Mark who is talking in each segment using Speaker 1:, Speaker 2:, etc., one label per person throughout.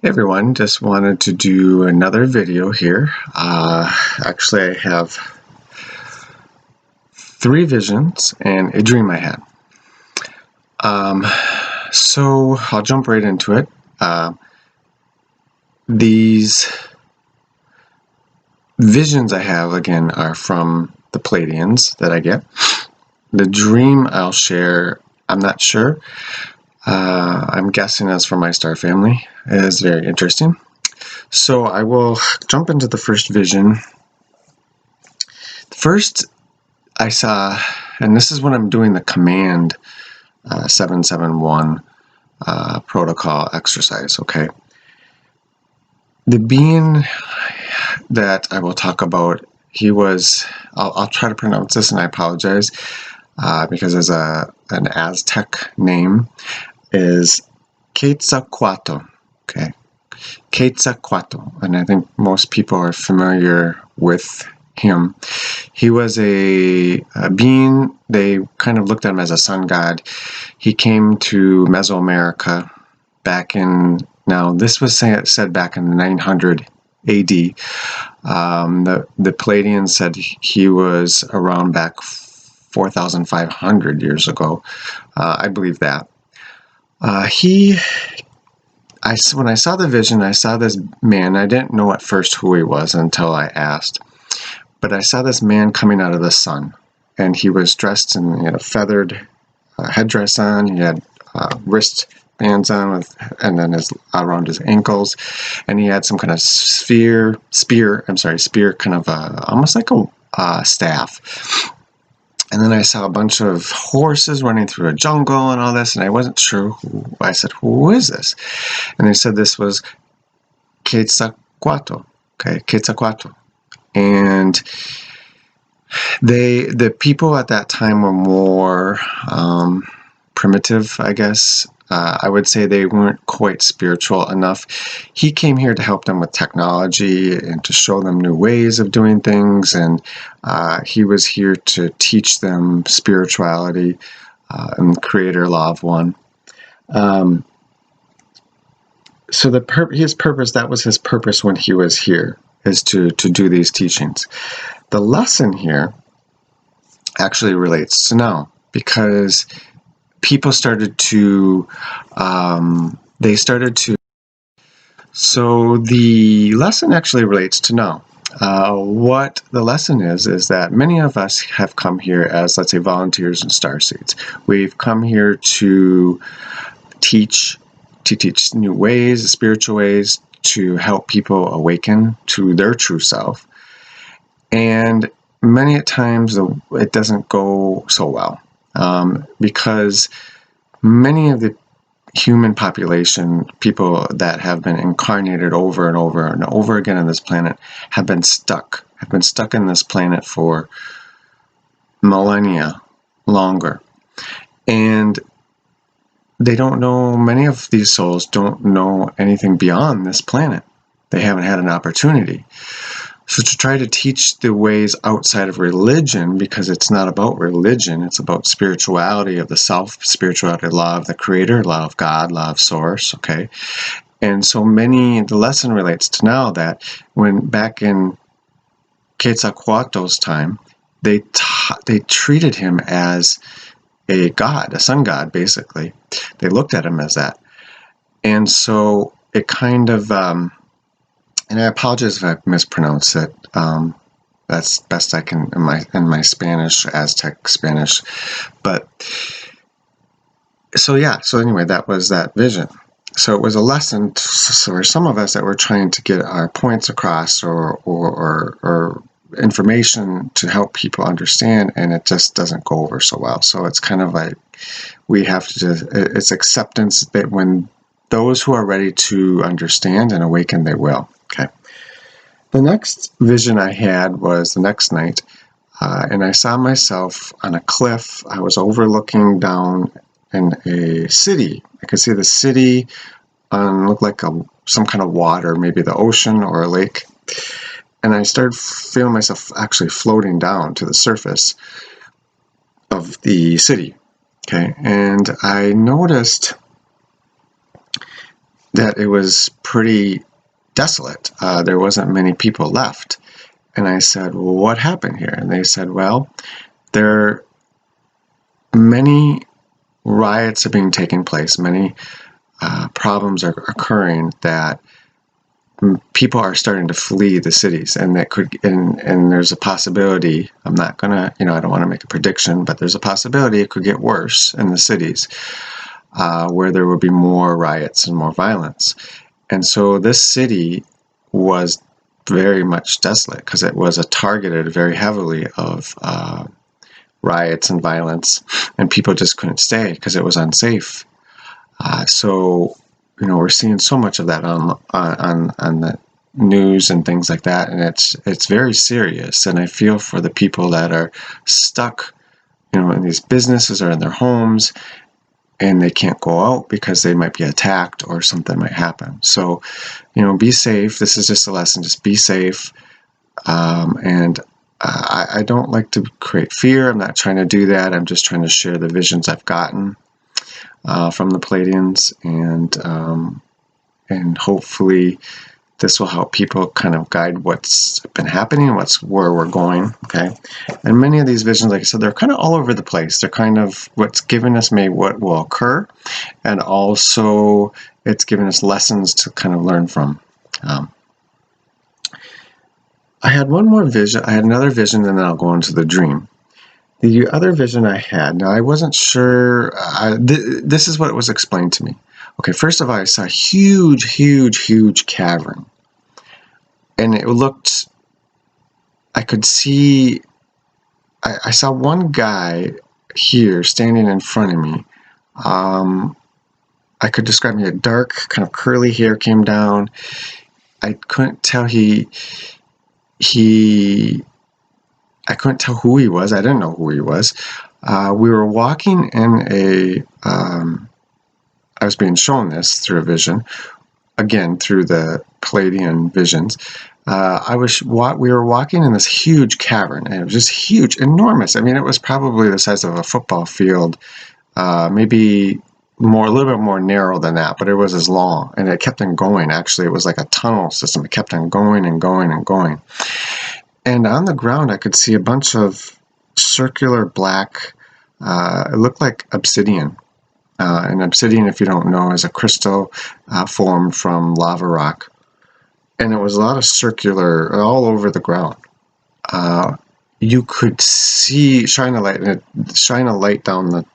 Speaker 1: Hey everyone, just wanted to do another video here. Actually, I have 3 visions and a dream I had. So I'll jump right into it. These visions I have, again, are from the Pleiadians that I get. The dream I'll share, I'm not sure. I'm guessing as for my star family. It is very interesting. So I will jump into the first vision. First, I saw, and this is when I'm doing the command 771 protocol exercise, okay? The being that I will talk about, he was, I'll try to pronounce this and I apologize, because there's an Aztec name, is Quetzalcoatl, okay? Quetzalcoatl, and I think most people are familiar with him. He was a being, they kind of looked at him as a sun god. He came to Mesoamerica back in, now this was said back in 900 AD. The Pleiadians said he was around back 4,500 years ago. I believe that. When I saw the vision, I saw this man. I didn't know at first who he was until I asked. But I saw this man coming out of the sun. And he was dressed in, he had a feathered headdress on. He had wristbands on, and then around his ankles. And he had some kind of spear, kind of almost like a staff. And then I saw a bunch of horses running through a jungle and all this, and I wasn't sure who. I said, who is this? And they said this was Quetzalcoatl. Okay, Quetzalcoatl. And the people at that time were more primitive, I guess. I would say they weren't quite spiritual enough. He came here to help them with technology and to show them new ways of doing things, and he was here to teach them spirituality and the Creator Law of One. So his purpose, that was his purpose when he was here, is to do these teachings. The lesson here actually relates to now, because people started to, so the lesson actually relates to now. What the lesson is that many of us have come here as, let's say, volunteers and starseeds. We've come here to teach new ways, spiritual ways, to help people awaken to their true self. And many times it doesn't go so well. Because many of the human population, people that have been incarnated over and over and over again on this planet, have been stuck in this planet for millennia longer. And they don't know, many of these souls don't know anything beyond this planet. They haven't had an opportunity. So to try to teach the ways outside of religion, because it's not about religion, it's about spirituality of the self, spirituality, law of the Creator, law of God, law of Source, okay? And so the lesson relates to now that when back in Quetzalcoatl's time, they treated him as a god, a sun god, basically. They looked at him as that. And so it kind of... and I apologize if I mispronounce it. That's best I can in my Spanish, Aztec Spanish. But so yeah. So anyway, that was that vision. So it was a lesson for some of us that were trying to get our points across or information to help people understand, and it just doesn't go over so well. So it's kind of like we have to. It's acceptance that when those who are ready to understand and awaken, they will. Okay. The next vision I had was the next night, and I saw myself on a cliff. I was overlooking down in a city. I could see the city looked like some kind of water, maybe the ocean or a lake. And I started feeling myself actually floating down to the surface of the city. Okay, and I noticed that it was pretty desolate. There wasn't many people left. And I said, well, what happened here? And they said, well, there are many riots are being taken place, many problems are occurring, that people are starting to flee the cities, and that could, and there's a possibility, I'm not gonna, I don't want to make a prediction, but there's a possibility it could get worse in the cities, where there will be more riots and more violence. And so this city was very much desolate because it was targeted very heavily of riots and violence, and people just couldn't stay because it was unsafe. So we're seeing so much of that on the news and things like that, and it's very serious. And I feel for the people that are stuck, in these businesses or in their homes, and they can't go out because they might be attacked or something might happen. So, be safe. This is just a lesson. Just be safe. And I don't like to create fear. I'm not trying to do that. I'm just trying to share the visions I've gotten from the Pleiadians, and hopefully this will help people kind of guide what's been happening, where we're going. Okay, and many of these visions, like I said, they're kind of all over the place. They're kind of what's given us maybe what will occur, and also it's given us lessons to kind of learn from. I had one more vision. I had another vision, and then I'll go into the dream. The other vision I had, now I wasn't sure, this is what was explained to me. Okay, first of all, I saw a huge cavern. And it looked, I could see, I saw one guy here standing in front of me. I could describe him, a dark, kind of curly hair came down. I couldn't tell I couldn't tell who he was. I didn't know who he was. We were walking in I was being shown this through a vision, again, through the Pleiadian visions. We were walking in this huge cavern, and it was just huge, enormous. I mean, it was probably the size of a football field, maybe a little bit more narrow than that, but it was as long, and it kept on going. Actually, it was like a tunnel system. It kept on going and going and going. And on the ground, I could see a bunch of circular black, it looked like obsidian. And obsidian, if you don't know, is a crystal formed from lava rock. And it was a lot of circular all over the ground. You could see shine a light down the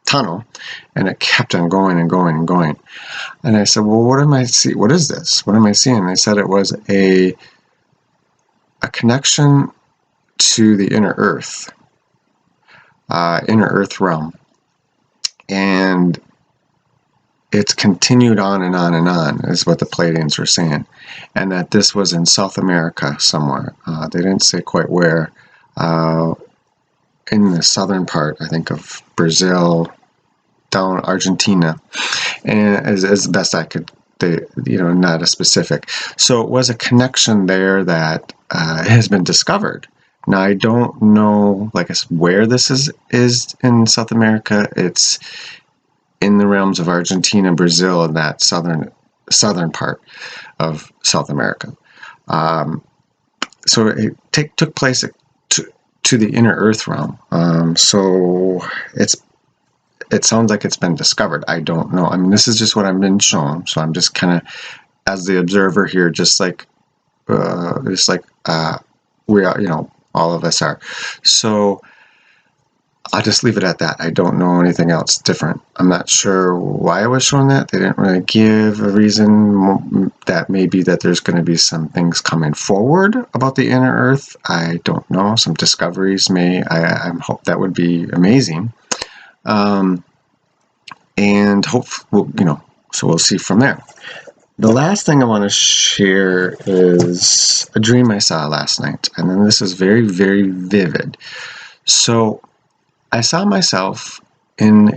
Speaker 1: tunnel, and it kept on going and going and going. And I said, well, what am I seeing? What is this? What am I seeing? And they said it was a connection to the inner earth realm. And it's continued on and on and on, is what the Pleiadians were saying. And that this was in South America somewhere. They didn't say quite where. In the southern part, I think, of Brazil, down Argentina, and as best I could, not a specific. So it was a connection there that has been discovered. Now I don't know, like I said, where this is in South America. It's in the realms of Argentina, Brazil, and that southern part of South America. So it took place to the inner earth realm. So it sounds like it's been discovered. I don't know. I mean, this is just what I've been shown. So I'm just kind of, as the observer here, just like we are, all of us are. So I'll just leave it at that. I don't know anything else different. I'm not sure why I was shown that. They didn't really give a reason. That maybe that there's going to be some things coming forward about the inner earth. I don't know. Some discoveries I hope that would be amazing. And hope, so we'll see from there. The last thing I want to share is a dream I saw last night. And then this is very, very vivid. So I saw myself and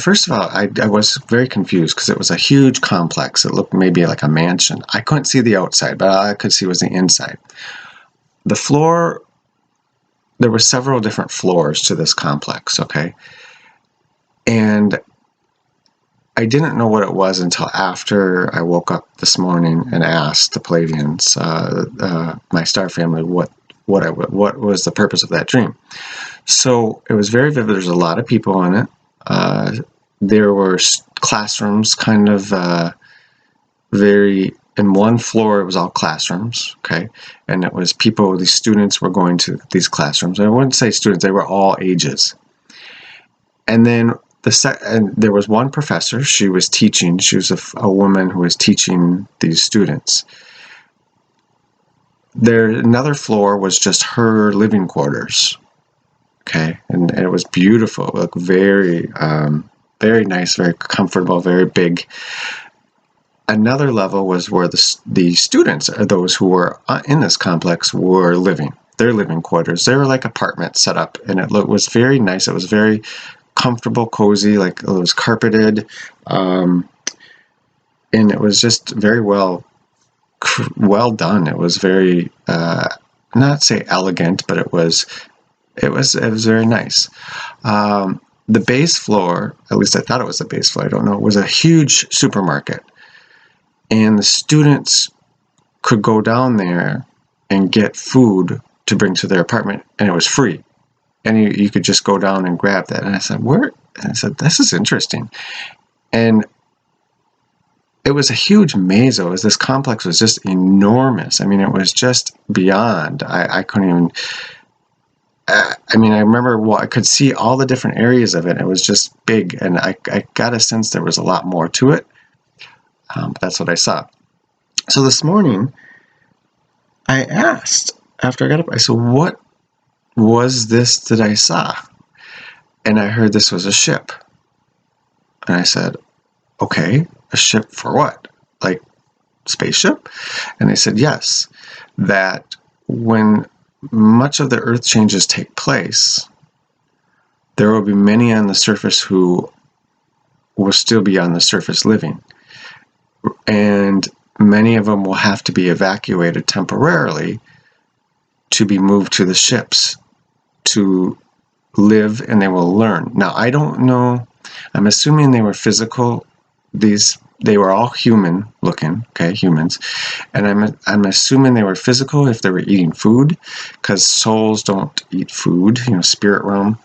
Speaker 1: first of all, I was very confused because it was a huge complex. It looked maybe like a mansion. I couldn't see the outside, but all I could see was the inside. The floor, there were several different floors to this complex, okay? And I didn't know what it was until after I woke up this morning and asked the Pleiadians, my star family, what was the purpose of that dream. So it was very vivid. There's a lot of people in it. There were classrooms, kind of in one floor, it was all classrooms, okay? And it was these students were going to these classrooms. I wouldn't say students, they were all ages. And then and there was one professor, she was teaching, she was a woman who was teaching these students. Another floor was just her living quarters, okay? And it was beautiful, it looked very, very nice, very comfortable, very big. Another level was where the students, or those who were in this complex, were living, their living quarters. They were like apartments set up, and it was very nice. It was very comfortable, cozy, like it was carpeted, and it was just very well done. It was very, not say elegant, but it was very nice. The base floor, at least I thought it was the base floor, I don't know, was a huge supermarket. And the students could go down there and get food to bring to their apartment, and it was free. And you could just go down and grab that. And I said, where? And I said, this is interesting. And it was a huge maze. This complex was just enormous. I mean, it was just beyond. I couldn't even. I remember I could see all the different areas of it. It was just big, and I got a sense there was a lot more to it. But that's what I saw. So this morning, I asked, after I got up, I said, what was this that I saw? And I heard this was a ship. And I said, okay, a ship for what? Like spaceship? And they said, yes, that when much of the earth changes take place, there will be many on the surface who will still be on the surface living. And many of them will have to be evacuated temporarily to be moved to the ships to live, and they will learn. Now, I don't know. I'm assuming they were physical. They were all human looking, okay, humans. And I'm assuming they were physical if they were eating food, because souls don't eat food, spirit realm.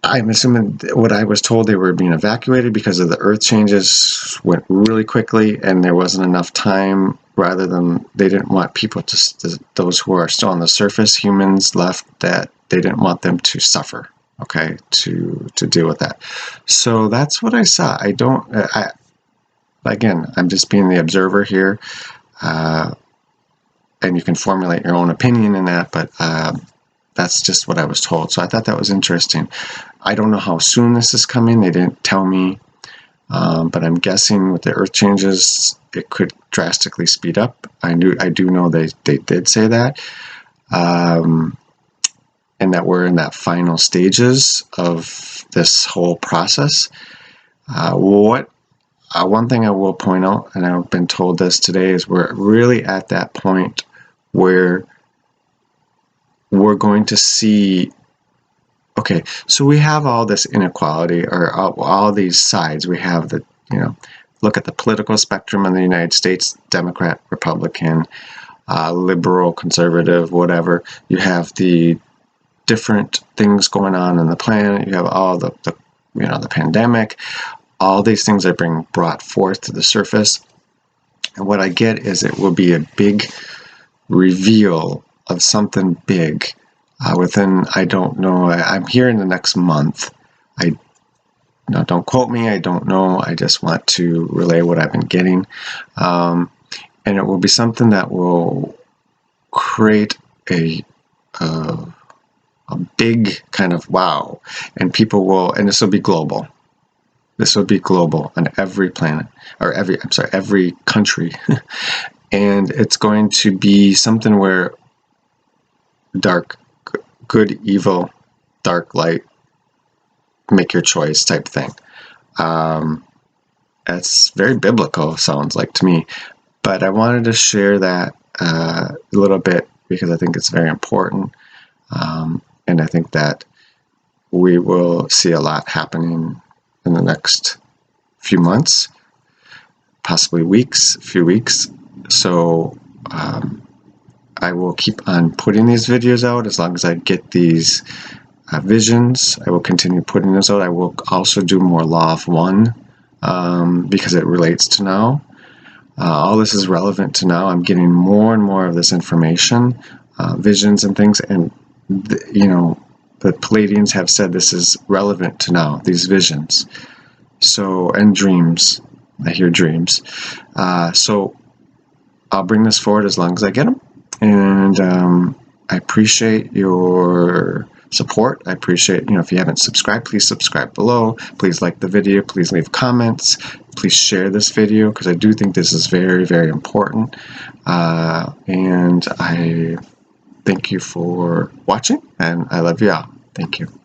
Speaker 1: I'm assuming what I was told, they were being evacuated because of the earth changes went really quickly, and there wasn't enough time. Rather than, they didn't want people those who are still on the surface, humans left, that they didn't want them to suffer, okay, to deal with that. So that's what I saw. Again, I'm just being the observer here, and you can formulate your own opinion in that, but that's just what I was told. So I thought that was interesting. I don't know how soon this is coming. They didn't tell me, but I'm guessing with the earth changes, it could drastically speed up. I do know they did say that, and that we're in that final stages of this whole process. One thing I will point out, and I've been told this today, is we're really at that point where we're going to see, okay, so we have all this inequality, or all these sides. We have the, look at the political spectrum in the United States, Democrat, Republican, liberal, conservative, whatever. You have the different things going on the planet. You have all the pandemic. All these things are being brought forth to the surface. And what I get is it will be a big reveal of something big within, I don't know, I'm here in the next month. Don't quote me, I don't know. I just want to relay what I've been getting. And it will be something that will create a big kind of wow. And people will, and this will be global. This will be global on every planet, or every country. And it's going to be something where dark, good, evil, dark, light, make your choice type thing. That's very biblical, sounds like to me. But I wanted to share that a little bit because I think it's very important. And I think that we will see a lot happening in the next few months, possibly few weeks. So I will keep on putting these videos out as long as I get these visions. I will continue putting those out. I will also do more Law of One because it relates to now. All this is relevant to now. I'm getting more and more of this information, visions and things, and the Pleiadians have said this is relevant to now, these visions. So, and dreams. I hear dreams. So I'll bring this forward as long as I get them. And I appreciate your support. I appreciate, if you haven't subscribed, please subscribe below. Please like the video. Please leave comments. Please share this video because I do think this is very, very important. And I thank you for watching, and I love you all. Thank you.